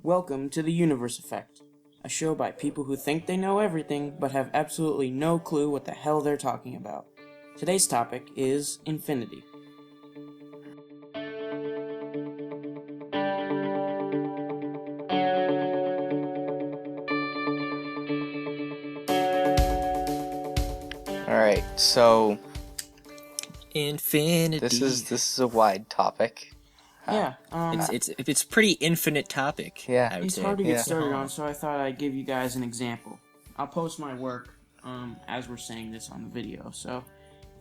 Welcome to the Universe Effect, a show by people who think they know everything but have absolutely no clue what the hell they're talking about. Today's topic is infinity. Alright, so Infinity. this is a wide topic. It's pretty infinite topic. Yeah. I would It's say. hard to get Yeah. started on, so I thought I'd give you guys an example. I'll post my work as we're saying this on the video, so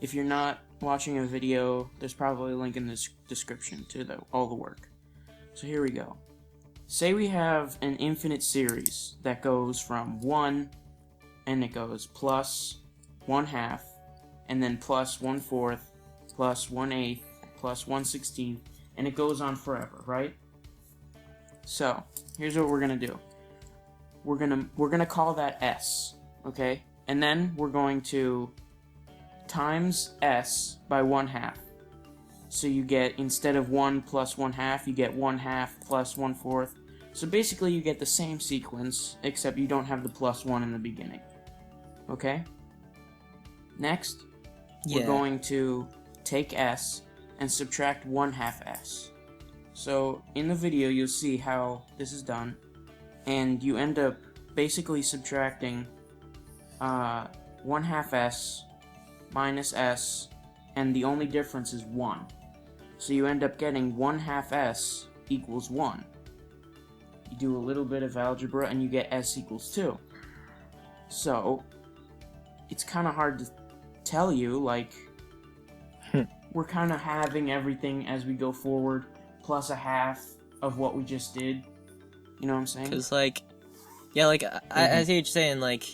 if you're not watching a video, there's probably a link in the description to all the work. So here we go. Say we have an infinite series that goes from 1, and it goes plus 1/2, and then plus 1/4, plus 1/8, plus 1/16, and it goes on forever, right? So, here's what we're gonna do. We're gonna call that S, okay? And then we're going to times S by 1/2. So you get, instead of 1 plus 1/2, you get 1/2 plus 1/4. So basically you get the same sequence, except you don't have the plus 1 in the beginning. Okay? Next, we're going to take S and subtract 1/2 S. So in the video you'll see how this is done, and you end up basically subtracting 1/2 S minus S, and the only difference is 1. So you end up getting 1/2 S equals 1. You do a little bit of algebra and you get S equals 2. So it's kind of hard to tell you, like, we're kind of having everything as we go forward, plus 1/2 of what we just did. You know what I'm saying? Cause I see what you're saying. Like,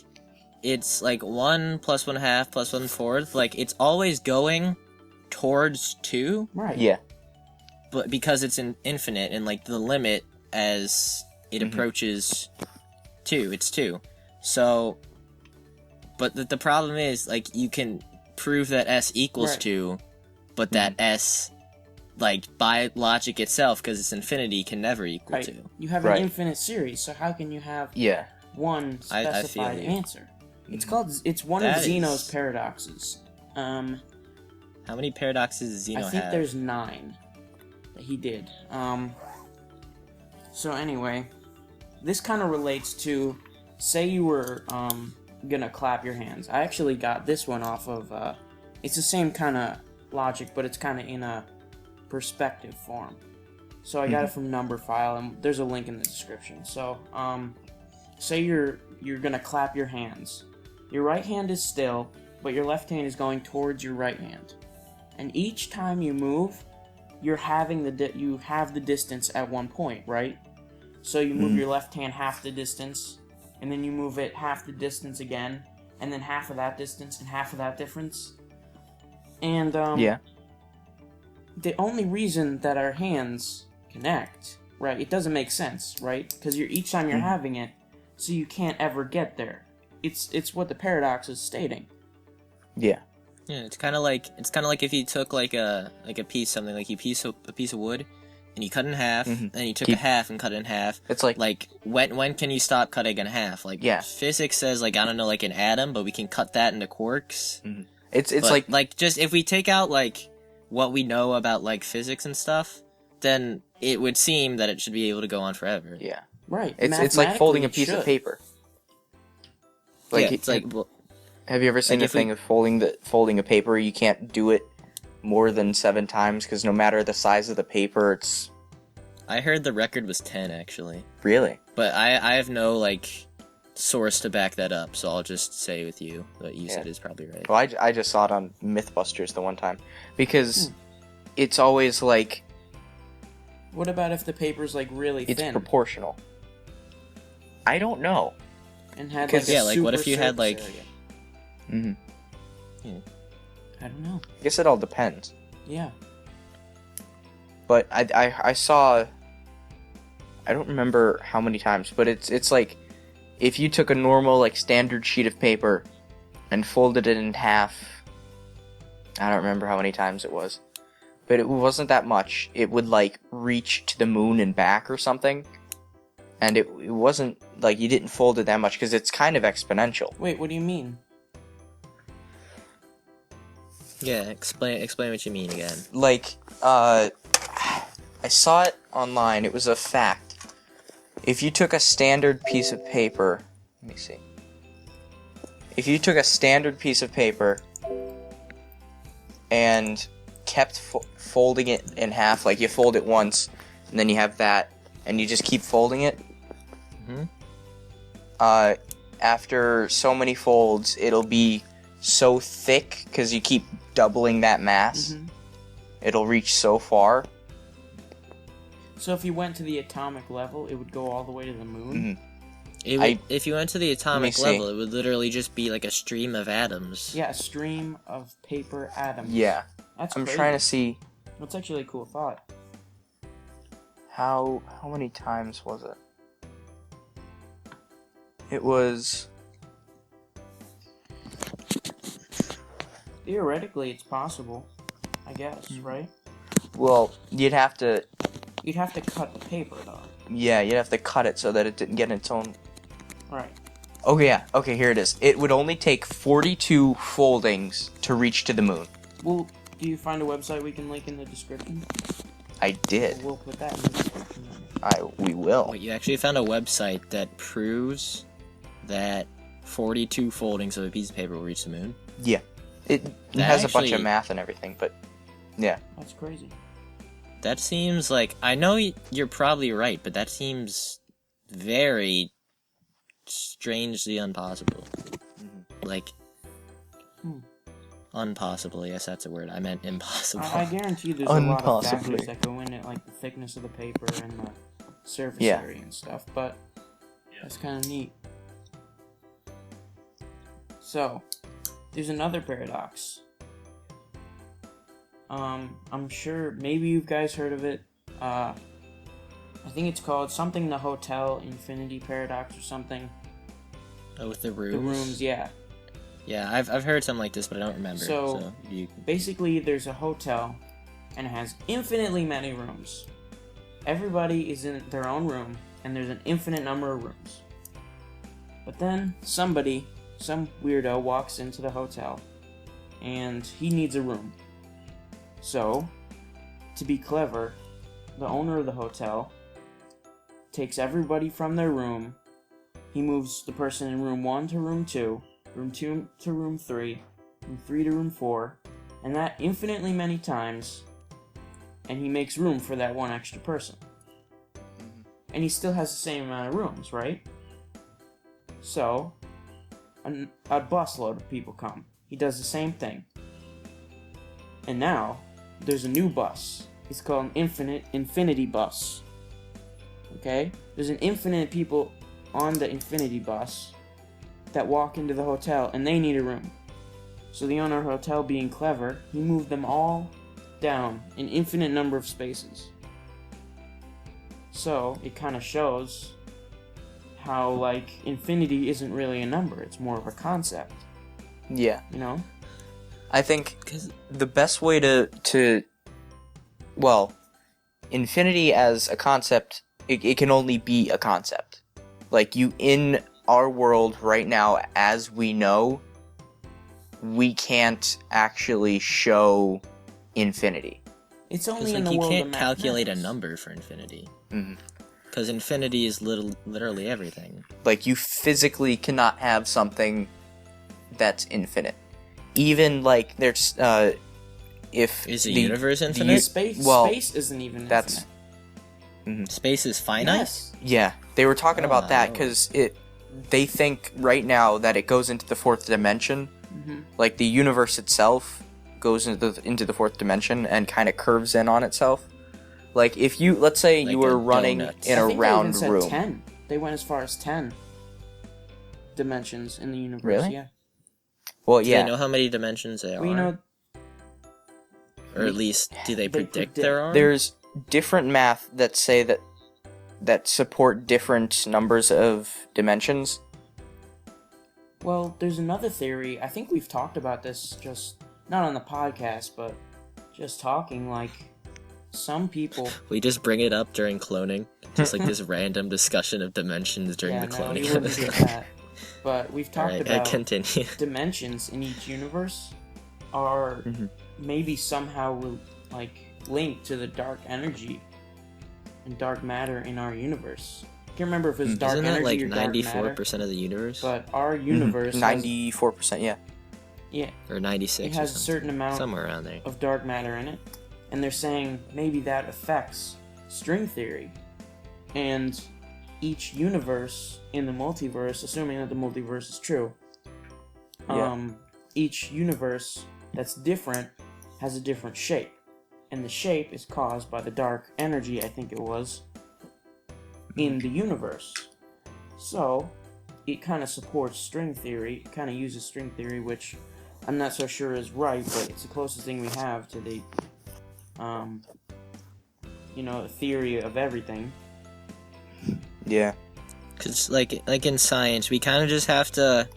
it's like 1 plus 1/2 plus 1/4. Like, it's always going towards 2. Right. Yeah. But because it's infinite, and like the limit as it approaches 2, it's 2. So, but the problem is, like, you can prove that S equals 2, but that S, like, by logic itself, because it's infinity, can never equal 2. You have an infinite series, so how can you have one specified answer? It's one of Zeno's paradoxes. How many paradoxes does Zeno have? I think there's 9 that he did. So anyway, this kind of relates to, say you were gonna clap your hands. I actually got this one off of, it's the same kind of logic, but it's kind of in a perspective form. So I got it from Numberphile, and there's a link in the description. So, say you're gonna clap your hands. Your right hand is still, but your left hand is going towards your right hand. And each time you move, you're having you have the distance at one point, right? So you move your left hand half the distance, and then you move it half the distance again, and then half of that distance and half of that difference. And the only reason that our hands connect, right? It doesn't make sense, right? Because each time you're having it, so you can't ever get there. It's what the paradox is stating. Yeah. Yeah, it's kind of like if you took like a piece a piece of wood, and you cut it in half, and you took a half and cut it in half. It's like when can you stop cutting in half? Like, physics says, like, I don't know, like an atom, but we can cut that into quarks. It's like just if we take out like what we know about like physics and stuff, then it would seem that it should be able to go on forever. Yeah. Right. It's like folding a piece of paper. Like, it's like. Have you ever seen the thing of folding a paper? You can't do it more than 7 times because no matter the size of the paper, it's... I heard the record was 10, actually. Really? But I have no, like, source to back that up, so I'll just say with you what you said is probably right. Well, I just saw it on Mythbusters the one time. Because it's always, like... What about if the paper's, like, really thin? It's proportional. I don't know. And had, like, a what if you had, like... area? I don't know. I guess it all depends. Yeah. But I saw... I don't remember how many times, but it's like... If you took a normal, like, standard sheet of paper and folded it in half... I don't remember how many times it was. But it wasn't that much. It would, like, reach to the moon and back or something. and it wasn't like you didn't fold it that much because it's kind of exponential. Wait, what do you mean? Yeah, explain what you mean again. Like, I saw it online. It was a fact. If you took a standard piece of paper, let me see. If you took a standard piece of paper and kept folding it in half, like you fold it once, and then you have that, and you just keep folding it, after so many folds, it'll be so thick, because you keep doubling that mass, it'll reach so far. So if you went to the atomic level, it would go all the way to the moon? If you went to the atomic level, it would literally just be like a stream of atoms. Yeah, a stream of paper atoms. Yeah. That's I'm crazy. trying to see... That's actually a cool thought. How many times was it? It was... Theoretically, it's possible, I guess, right? Well, you'd have to... You'd have to cut the paper, though. Yeah, you'd have to cut it so that it didn't get its own... Right. Oh yeah, okay, here it is. It would only take 42 foldings to reach to the moon. Well, do you find a website we can link in the description? I did. We'll put that in the description. We will. Wait, you actually found a website that proves that 42 foldings of a piece of paper will reach the moon? Yeah. It has a bunch of math and everything, but yeah. That's crazy. That seems like... I know you're probably right, but that seems very strangely impossible. Like... Unpossible, yes, that's a word. I meant impossible. I guarantee there's a lot of factors that go in it, like the thickness of the paper and the surface area and stuff, but that's kind of neat. So, there's another paradox. I'm sure maybe you guys heard of it. I think it's called something the hotel infinity paradox or something. Oh, with the rooms? The rooms, yeah. Yeah, I've heard something like this, but I don't remember. So basically, there's a hotel, and it has infinitely many rooms. Everybody is in their own room, and there's an infinite number of rooms. But then some weirdo walks into the hotel, and he needs a room. So, to be clever, the owner of the hotel takes everybody from their room. He moves the person in room 1 to room 2, room 2 to room 3, room 3 to room 4, and that infinitely many times, and he makes room for that one extra person. And he still has the same amount of rooms, right? So, a busload of people come. He does the same thing. And now, there's a new bus. It's called an infinity bus. Okay? There's an infinite people on the infinity bus that walk into the hotel, and they need a room. So the owner of the hotel, being clever, he moved them all down an infinite number of spaces. So it kind of shows how, like, infinity isn't really a number, it's more of a concept. Yeah. You know? I think the best way to well, infinity as a concept, it can only be a concept. Like, in our world right now, as we know, we can't actually show infinity. It's only in the world of you can't calculate a mathematics. number for infinity. Because infinity is literally everything. Like, you physically cannot have something that's infinite. Even, like, there's, if... Is the universe infinite? Space isn't even infinite. Space is finite? Yes. Yeah, they were talking about that, because they think right now that it goes into the fourth dimension. Like, the universe itself goes into the fourth dimension and kind of curves in on itself. Like, if you, let's say Like you were running donut. in a round they even room. said 10. They went as far as 10 dimensions in the universe. Really? Yeah. Well, Do yeah. they know how many dimensions there Well, are? you know, or at least, do they predict there are? There's different math that say that support different numbers of dimensions. well, there's another theory. I think we've talked about this, just not on the podcast, but just talking. Like, some people. We just bring it up during cloning, just like this random discussion of dimensions during Yeah, the no, cloning you wouldn't episode. get that. But we've talked Alright, about continue. dimensions in each universe are maybe somehow linked to the dark energy and dark matter in our universe. I can't remember if it's dark Isn't that energy like or dark matter, 94% of the universe? but our universe 94%, yeah. yeah, Or 96 it or has a something. certain amount Somewhere around there. of dark matter in it, and they're saying maybe that affects string theory, and each universe in the multiverse, assuming that the multiverse is true, each universe that's different has a different shape, and the shape is caused by the dark energy, I think it was, in the universe. So it kind of supports string theory, it kind of uses string theory, which I'm not so sure is right, but it's the closest thing we have to the theory of everything. Yeah. Because, like in science, we kind of just have to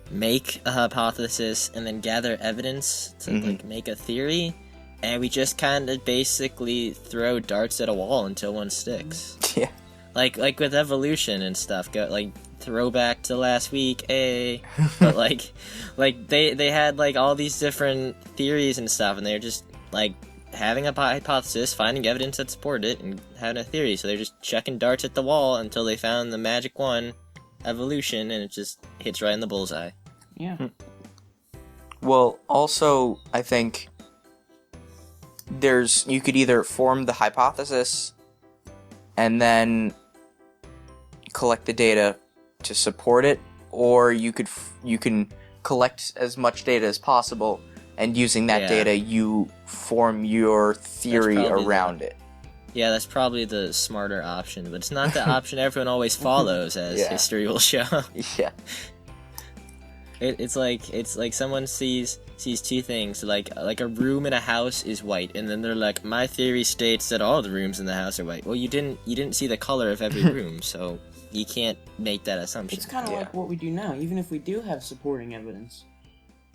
make a hypothesis and then gather evidence to like make a theory, and we just kind of basically throw darts at a wall until one sticks. Yeah. Like with evolution and stuff, throwback to last week, but like they had like all these different theories and stuff, and they're just like having a hypothesis, finding evidence that supported it, and having a theory. So they're just chucking darts at the wall until they found the magic one, evolution, and it just hits right in the bullseye. Yeah. Well, also, I think you could either form the hypothesis and then collect the data to support it, or you can collect as much data as possible, and using that data, you form your theory around it. Yeah, that's probably the smarter option, but it's not the option everyone always follows, as history will show. Yeah. It's like someone sees two things, like a room in a house is white, and then they're like, my theory states that all the rooms in the house are white. Well, you didn't see the color of every room, so you can't make that assumption. It's kind of like what we do now, even if we do have supporting evidence.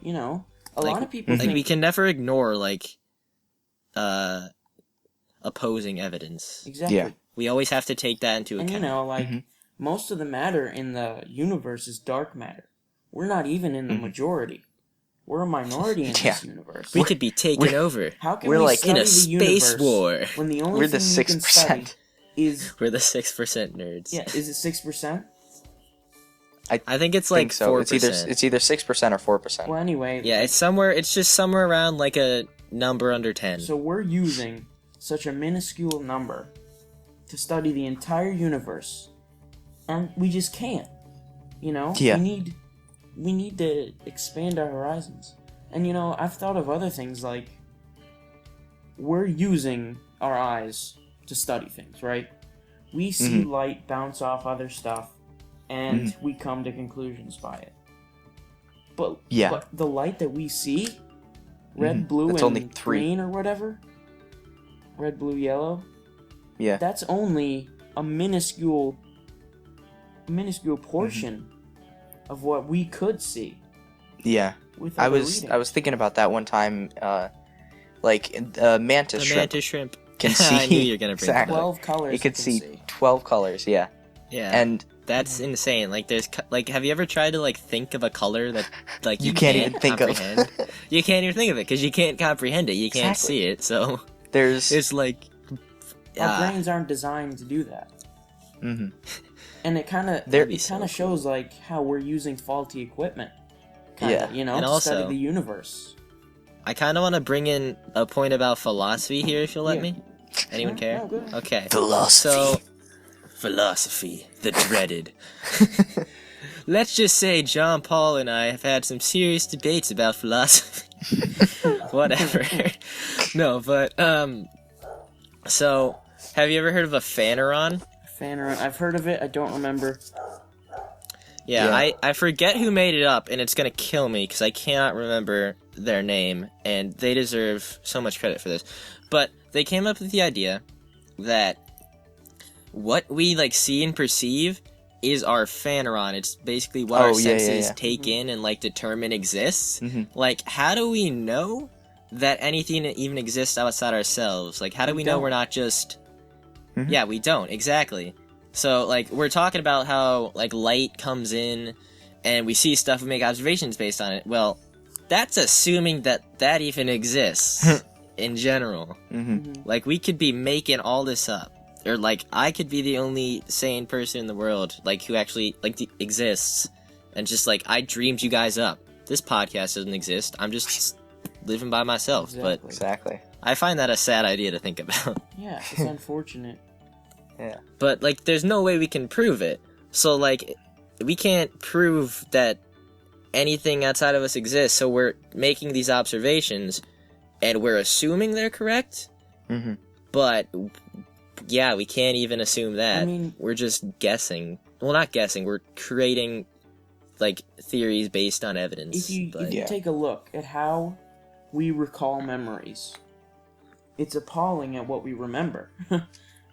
You know, a lot of people think we can never ignore opposing evidence. Exactly. Yeah. We always have to take that into account. And you know, most of the matter in the universe is dark matter. We're not even in the majority. We're a minority in this universe. We could be taken over. How can we're we like study in a the space universe war when the only We're the thing we can 6%. study is We're the 6% nerds. yeah? Is it 6%? I think it's like so. 4%. It's either 6% or 4%. Well, anyway. Yeah, it's just somewhere around like a number under 10. So we're using such a minuscule number to study the entire universe, and we just can't. You know. Yeah. We need to expand our horizons. And you know, I've thought of other things like we're using our eyes to study things, right? We see light bounce off other stuff, and we come to conclusions by it. But the light that we see, red, blue, That's and only 3. green or whatever, red, blue, yellow, Yeah. that's only a minuscule portion of what we could see. Yeah. With I other was readings. thinking about that one time. Mantis The shrimp mantis shrimp. can see. I knew you were gonna bring that up. 12 colors. It could see 12 colors. Yeah. Yeah. And That's insane. Like, have you ever tried to like think of a color that like you can't even think of. comprehend? You can't even think of it because you can't comprehend it. You can't Exactly. see it. So There's it's like Our brains aren't designed to do that. Mhm. And it kind That'd be of so shows like how we're using faulty equipment. Kinda, you know, And to study also- the universe. I kind of want to bring in a point about philosophy here, if you'll let Yeah. me. Anyone Sure. care? No, go ahead. Okay. Philosophy. So, philosophy, the dreaded. Let's just say John Paul and I have had some serious debates about philosophy. Whatever. No, but so have you ever heard of a phaneron? Phaneron. I've heard of it. I don't remember. Yeah, Yeah. I forget who made it up, and it's gonna kill me because I cannot remember their name, and they deserve so much credit for this. But they came up with the idea that what we like see and perceive is our phaneron. It's basically what our senses take in and like determine exists. Mhm. Like, how do we know that anything even exists outside ourselves? Like, how do we know we're not just... Mhm. Yeah, we don't, exactly. So, like, we're talking about how, like, light comes in, and we see stuff, we make observations based on it. Well, that's assuming that even exists, in general. Mm-hmm. Like, we could be making all this up. Or, like, I could be the only sane person in the world, like, who actually, like, exists. And just, like, I dreamed you guys up. This podcast doesn't exist. I'm just living by myself. But Exactly. I find that a sad idea to think about. Yeah, it's unfortunate. Yeah. But, like, there's no way we can prove it. So, like, we can't prove that anything outside of us exists, so we're making these observations, and we're assuming they're correct? Mm-hmm. But, yeah, we can't even assume that. I mean... We're just guessing. Well, not guessing, we're creating, like, theories based on evidence. If you take a look at how we recall memories, it's appalling at what we remember.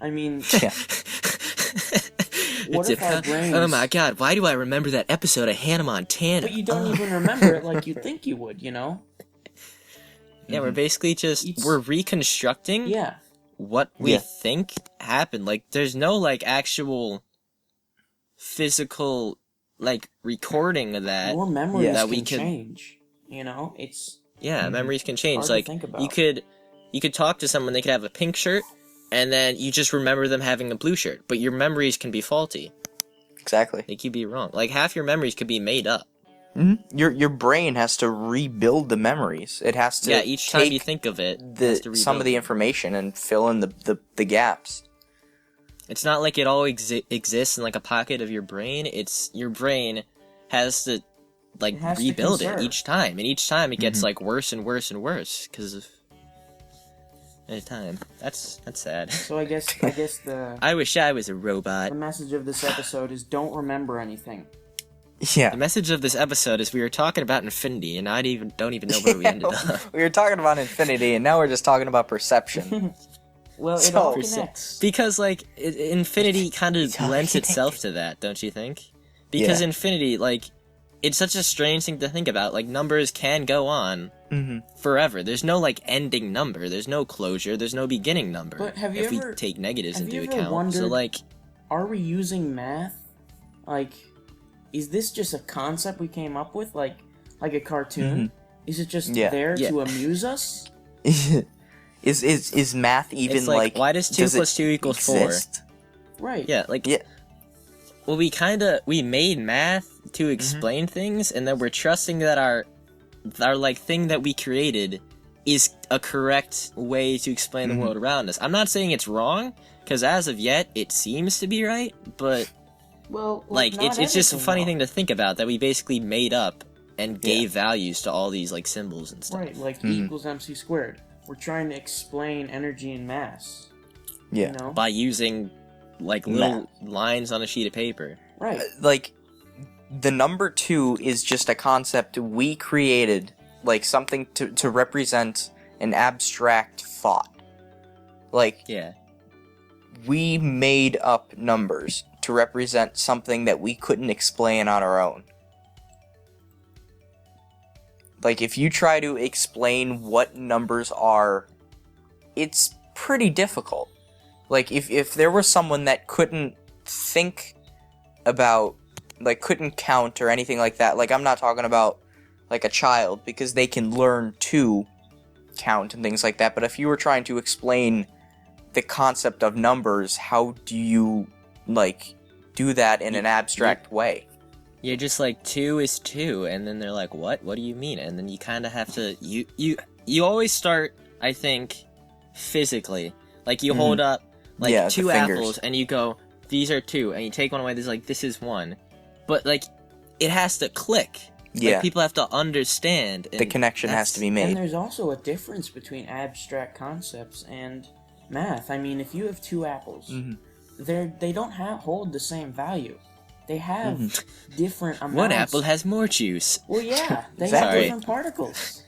I mean... Yeah. What if our brains... Oh my god, why do I remember that episode of Hannah Montana? But you don't even remember it like you think you would, you know? Yeah, we're basically just... We're reconstructing Yeah. what we think happened. Like, there's no, like, actual physical, like, recording of that. Your memories that we can could change, you know? It's... Yeah, memories can change. hard to Like, think about. you could talk to someone, they could have a pink shirt, and then you just remember them having a blue shirt. But your memories can be faulty. Exactly. They could be wrong. Like, half your memories could be made up. Mm-hmm. Your brain has to rebuild the memories. It has to each time you think of it, has to some of the rebuild it. information and fill in the gaps. It's not like it all exists in, like, a pocket of your brain. It's your brain has to, like, It has to rebuild it conserve. each time. And each time it gets, like, worse and worse and worse because of time. That's sad. So I guess the I wish I was a robot. the message of this episode is don't remember anything. Yeah. The message of this episode is we were talking about infinity, and I don't even know where we ended up. We were talking about infinity, and now we're just talking about perception. Well, it So- all connects. Because, like, infinity kind of all lends connected. itself to that, don't you think? Because Yeah. infinity, like, it's such a strange thing to think about. Like, numbers can go on Mm-hmm. forever. There's no, like, ending number. There's no closure. There's no beginning number. But have you if ever- we take negatives have into you ever account. So, wondered- like, Are we using math? Like, is this just a concept we came up with, like a cartoon? Is it just Yeah. there Yeah. to amuse us? Is math even it's like, why does 2 does plus it 2 equals 4? exist? Right. Yeah, like, Yeah. well, we made math to explain things, and then we're trusting that our like thing that we created is a correct way to explain the world around us. I'm not saying it's wrong, because as of yet it seems to be right, but Well, like not it's just a everything, funny though. thing to think about that we basically made up and gave values to all these like symbols and stuff. Right, like E equals MC squared. We're trying to explain energy and mass. Yeah. You know? By using like little lines on a sheet of paper. Right. Like, the number 2 is just a concept we created, like something to represent an abstract thought. Like, Yeah. we made up numbers to represent something that we couldn't explain on our own. Like, if you try to explain what numbers are, it's pretty difficult. Like, if there was someone that couldn't think about, like, couldn't count or anything like that, like, I'm not talking about, like, a child, because they can learn to count and things like that, but if you were trying to explain the concept of numbers, how do you, like, do that in an abstract way? You're just like 2 is 2, and then they're like, what do you mean? And then you kind of have to you always start, I think, physically. Like, you hold up like Yeah, 2 the fingers. apples and you go, these are 2, and you take one away, there's like, this is 1. But like, it has to click. Yeah. Like, people have to understand. The and connection has to be And made. there's also a difference between abstract concepts and math. I mean, if you have 2 apples, they don't hold the same value. They have different amounts. One apple has more juice. Well, yeah, they Exactly. have different particles.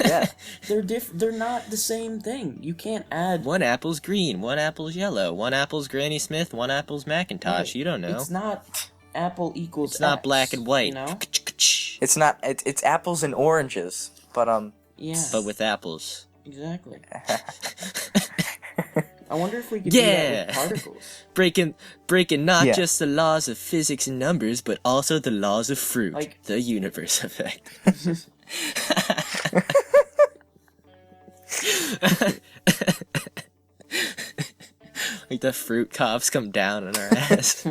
Yeah. They're not the same thing. You can't add. One apple's green, one apple's yellow, one apple's Granny Smith, one apple's Macintosh. Right. You don't know. It's not apple equals. It's not X, black and white. You know? It's not. It's apples and oranges, but Yeah. but with apples. Exactly. I wonder if we could do that with particles. breaking not Yeah. just the laws of physics and numbers, but also the laws of fruit, Like- the universe effect. Like the fruit cops come down on our ass.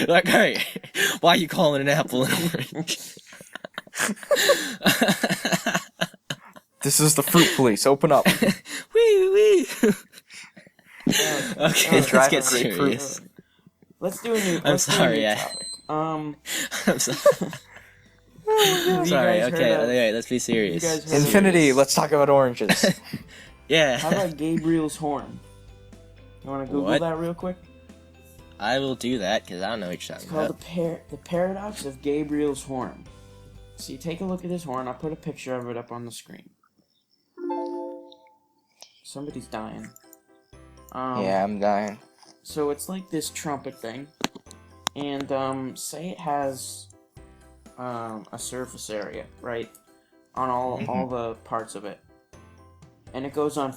Like, hey, why are you calling an apple an orange? This is the fruit police. Open up. Wee wee. Okay, let's drive get a grapefruit. serious. Let's do a new. I'm let's do a sorry, new I- topic. I'm sorry. Have you Sorry. guys Okay, heard of- okay, let's be you serious. guys heard of- Infinity. Let's talk about oranges. Yeah. How about Gabriel's horn? You want to Google What? that real quick? I will do that because I don't know what you're It's talking called about. the paradox of Gabriel's horn. So you take a look at his horn. I'll put a picture of it up on the screen. Somebody's dying. Yeah, I'm dying. So it's like this trumpet thing, and say it has a surface area, right, on all the parts of it, and it goes on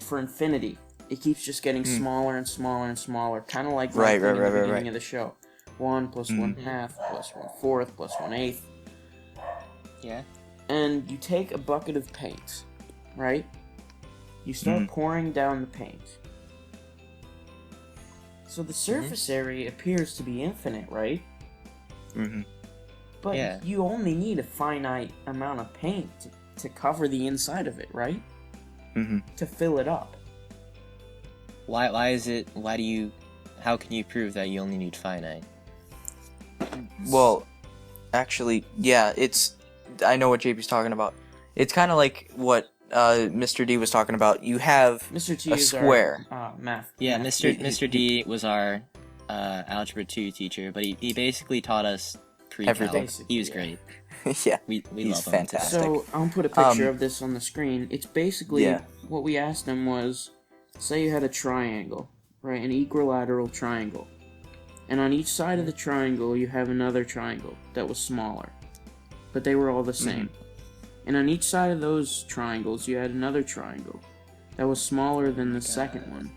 for infinity. It keeps just getting smaller and smaller and smaller, kind of like Right, in the right, beginning right. of the show. 1 plus 1/2 plus 1/4 plus 1/8. Yeah. And you take a bucket of paint, right? You start pouring down the paint. So the surface area appears to be infinite, right? Mm-hmm. But Yeah. you only need a finite amount of paint to cover the inside of it, right? Mm-hmm. To fill it up. Why is it? Why do you? How can you prove that you only need finite? Well, actually, yeah, it's. I know what JP's talking about. It's kind of like what Mr. D was talking about. You have Mr. T a is square. our math. Yeah, math. Mr. D was our algebra 2 teacher, but he basically taught us pre-calc. Everything. He was Yeah. great. yeah. We He's love him. fantastic. So I'll put a picture Um, of this on the screen. It's basically Yeah. what we asked him was, say you had a triangle, right? An equilateral triangle. And on each side of the triangle you have another triangle that was smaller. But they were all the same. And on each side of those triangles you had another triangle that was smaller than the second one.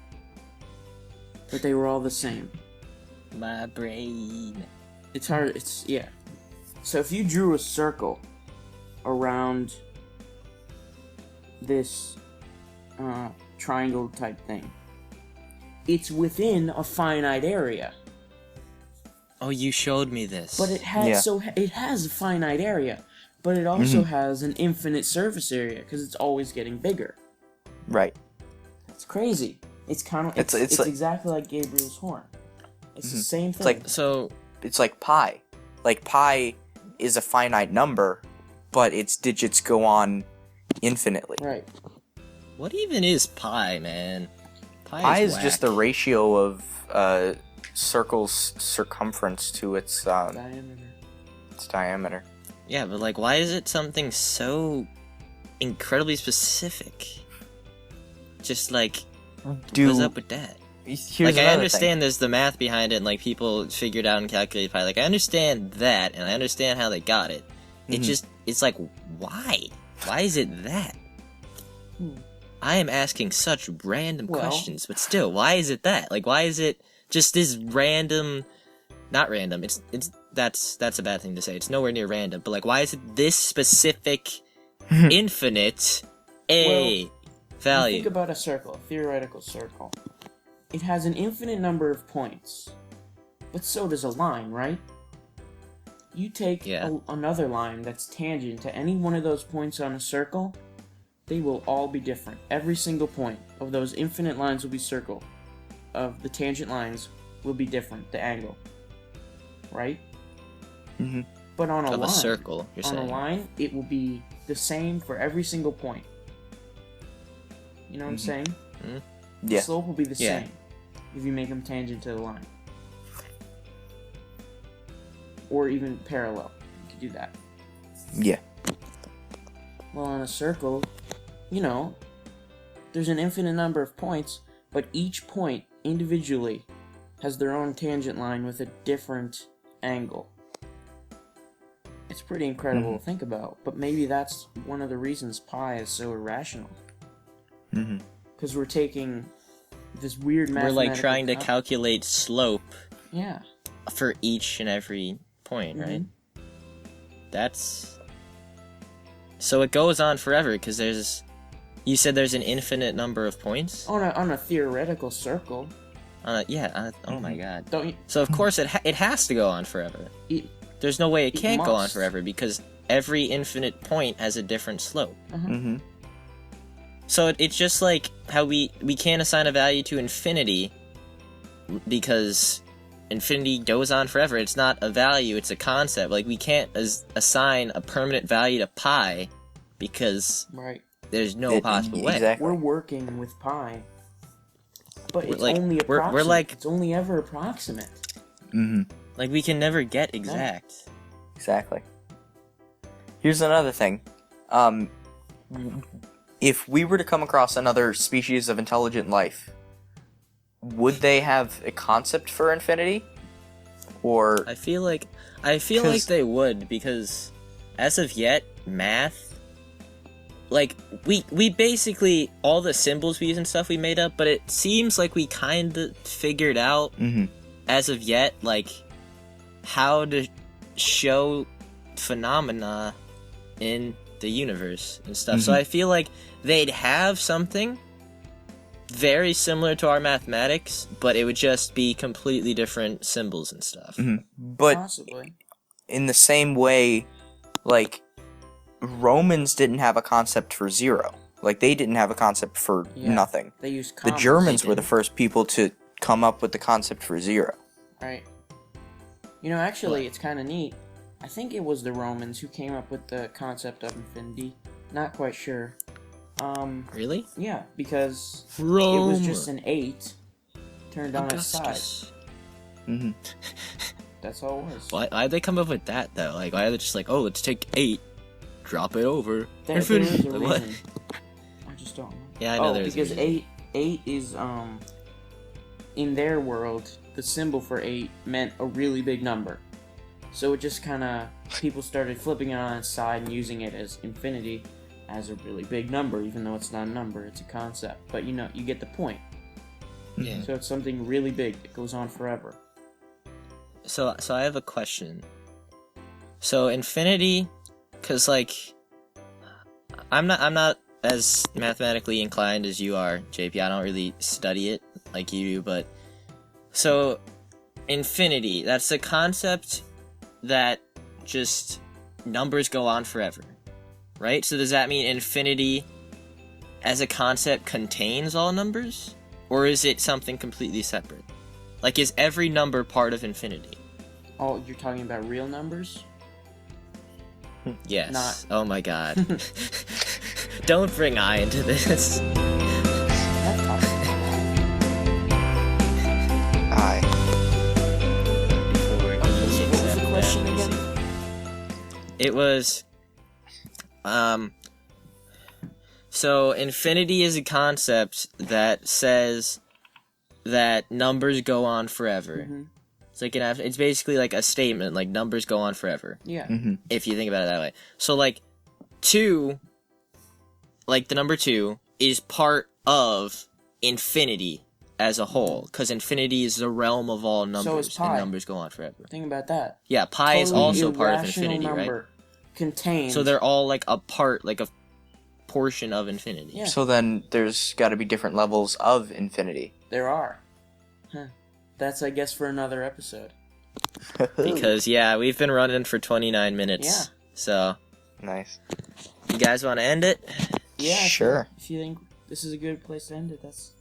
But they were all the same. My brain. It's hard, yeah. So if you drew a circle around this triangle type thing, it's within a finite area. Oh, you showed me this. But it has it has a finite area, but it also has an infinite surface area because it's always getting bigger. Right. It's crazy. It's kind of It's it's like- exactly like Gabriel's horn. It's the same thing. like- So It's like pi. Like pi is a finite number, but its digits go on infinitely. right. what even is pi, man? Pi is whack. just the ratio of circle's circumference to its diameter. Yeah, but like, why is it something so incredibly specific? Just like, what's up with that? Here's Like, I another understand there's the math behind it, and like people figured out and calculated pi. Like, I understand that, and I understand how they got it. It just, it's like, why? Why is it that? I am asking such random Well- questions, but still, why is it that? Like, why is it just this random? Not random. That's a bad thing to say. It's nowhere near random. But like, why is it this specific, infinite a value? Think about a circle, a theoretical circle. It has an infinite number of points, but so does a line, right? You take another line that's tangent to any one of those points on a circle, they will all be different. Every single point of those infinite lines will be circle. Of the tangent lines will be different, the angle. Right? Mhm. But on a Of line, a circle, you're on saying. a line, it will be the same for every single point. You know what I'm saying? The Yeah. slope will be the Yeah. same if you make them tangent to the line. Or even parallel. You could do that. Yeah. Well, on a circle, you know, there's an infinite number of points, but each point individually has their own tangent line with a different angle. It's pretty incredible to think about, but maybe that's one of the reasons pi is so irrational. Because we're taking this weird mathematical... We're like trying to calculate slope Yeah. for each and every point, right? That's... So it goes on forever, because there's... You said there's an infinite number of points? On a theoretical circle. Oh my god. Don't you... So of course it has to go on forever. There's no way it can't go on forever, because every infinite point has a different slope. So it's just like how we can't assign a value to infinity, because infinity goes on forever. It's not a value, it's a concept. Like, we can't assign a permanent value to pi, because there's no possible way. Exactly. We're working with pi, but it's like, only approximate. we're like... It's only ever approximate. Like, we can never get exact. Exactly. Here's another thing. If we were to come across another species of intelligent life, would they have a concept for infinity? Or... I feel like they would, because as of yet, math... Like, we basically... All the symbols we use and stuff we made up, but it seems like we kinda figured out, as of yet, like, how to show phenomena in the universe and stuff. So I feel like they'd have something very similar to our mathematics, but it would just be completely different symbols and stuff. But Possibly. in the same way, like, Romans didn't have a concept for zero. Like, they didn't have a concept for nothing. They used The Germans were the first people to come up with the concept for zero. Right. You know, actually, it's kind of neat. I think it was the Romans who came up with the concept of infinity. Not quite sure. Really? Yeah, because Rome. it was just an 8 turned on its side. That's all it was. Why'd they come up with that, though? Like, why are they just like, oh, let's take 8, drop it over. There is a Like, what? reason. I just don't know. Yeah, I know there's a because reason. 8 is, in their world, the symbol for 8 meant a really big number. So it just kind of, people started flipping it on its side and using it as infinity as a really big number, even though it's not a number, it's a concept. But you know, you get the point. Yeah. So it's something really big that goes on forever. So I have a question. So infinity, because like, I'm not as mathematically inclined as you are, JP. I don't really study it like you do, but so infinity, that's a concept that just numbers go on forever, right? So does that mean infinity as a concept contains all numbers? Or is it something completely separate? Like, is every number part of infinity? Oh, you're talking about real numbers? Yes. Not. Oh my god. Don't bring I into this. That's possible. Aye. What was the question again? It was, so infinity is a concept that says that numbers go on forever. It's like it's basically like a statement, like numbers go on forever. Yeah. If you think about it that way. So like 2, like the number 2 is part of infinity as a whole, because infinity is the realm of all numbers, is pi. and numbers go on forever. Think about that. Yeah, pi is Totally also part of irrational infinity, number right? Contains. So they're all like a part, like a portion of infinity. Yeah. So then there's got to be different levels of infinity. There are. Huh. That's, I guess, for another episode. Because, yeah, we've been running for 29 minutes. Yeah. So, Nice. you guys want to end it? Yeah. Sure. If you think this is a good place to end it, that's...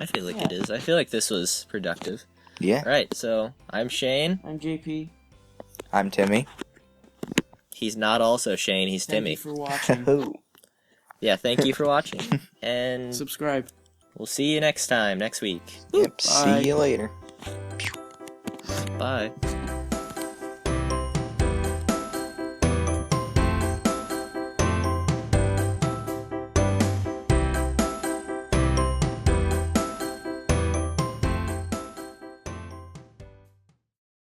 I feel like it is. I feel like this was productive. Yeah. Alright, so, I'm Shane. I'm JP. I'm Timmy. He's not also Shane, he's Thank Timmy. you for watching. Yeah, thank you for watching. And Subscribe. we'll see you next time, next week. Yep. Bye. See you later. Bye.